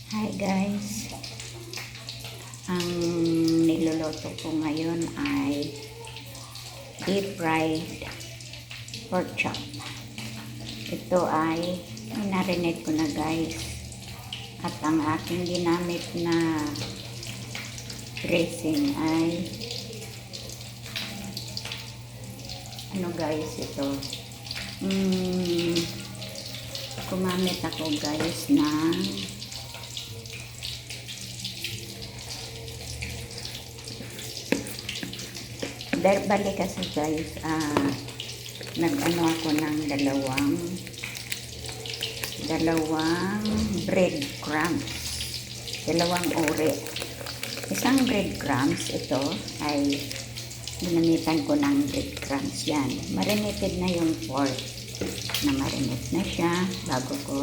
Hi guys, ang niluluto ko ngayon ay deep fried pork chop. Ito ay minarinate ko na guys, at ang aking ginamit na dressing ay ano guys, ito gumamit ako guys ng bali kasi guys, nag-ano ako ng dalawang breadcrumbs, dalawang ore. Isang breadcrumbs, ito ay ginamitan ko ng breadcrumbs. Yan, marinated na yung pork, na marinate na siya bago ko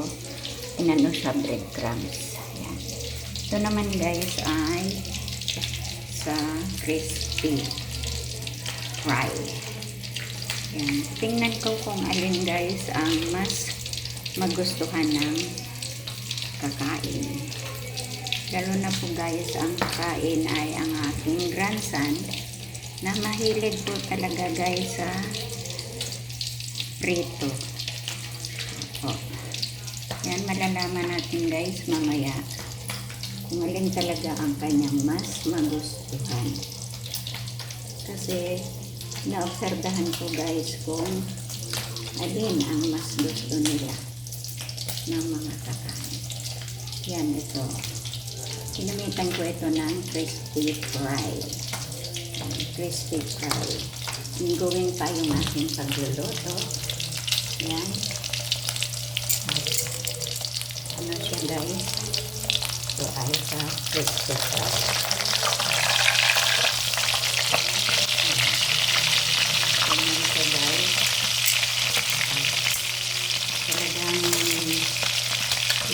inano sa breadcrumbs. Yan. Ito naman guys ay sa crispy fry. Yan. Tingnan ko kung alin guys ang mas magustuhan ng kakain. Lalo na po guys, ang kakain ay ang aking grandson na mahilig po talaga guys sa prito. O, yan, malalaman natin guys mamaya kung alin talaga ang kanyang mas magustuhan. Kasi naobserbahan ko guys kung alin ang mas gusto nila ng mga kakain. Yan, ito. Ginamitan ko ito ng crispy fry. Crispy fry. Gawin pa yung aking pagluluto. Yan. Ano siya guys? Ito ay sa crispy fry.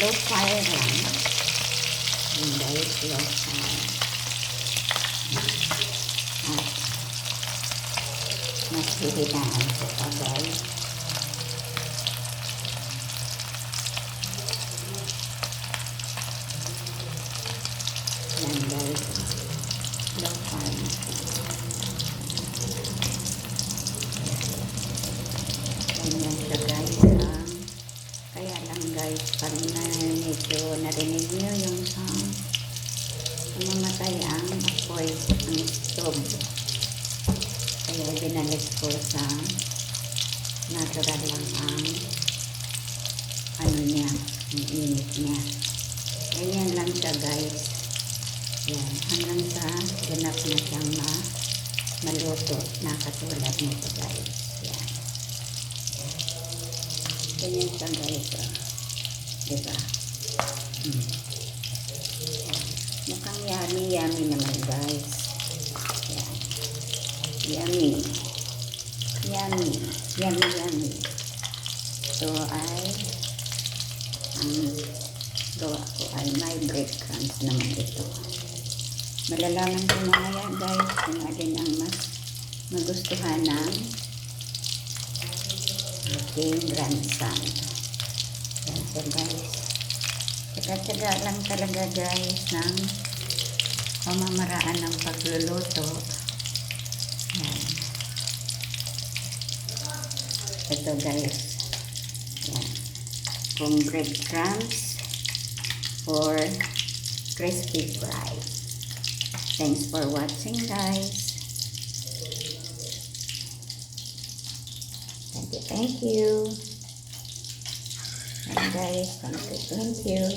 Low fire lang. Yung guys, low fire. At mas hihinaan ko pa guys. Yan guys. Low fire. Ganyan siya guys. Kaya lang guys, pag medyo narinig nyo yung sound, mamatay ang apoy ng stove. Kaya binalis ko sa natural lang ang ano niya, ang init niya. Ganyan lang siya guys. Yan, hanggang sa ganap na siyang maluto na katulad nito guys. Yan. Ganyan siya guys. Diba? Mukhang yummy naman guys. Yan. Yummy. So ay ang gawa ko ay may breadcrumbs naman ito. Malalaman ko mamaya guys kung alin ang mas magustuhan ng aking grandson. Yan so guys. Tsaga-tsaga lang talaga guys ng pamamaraan ng pagluluto. Yan. Ito guys. Yan. Kung breadcrumbs or crispy fry. Thanks for watching guys. Thank you. And guys, thank you.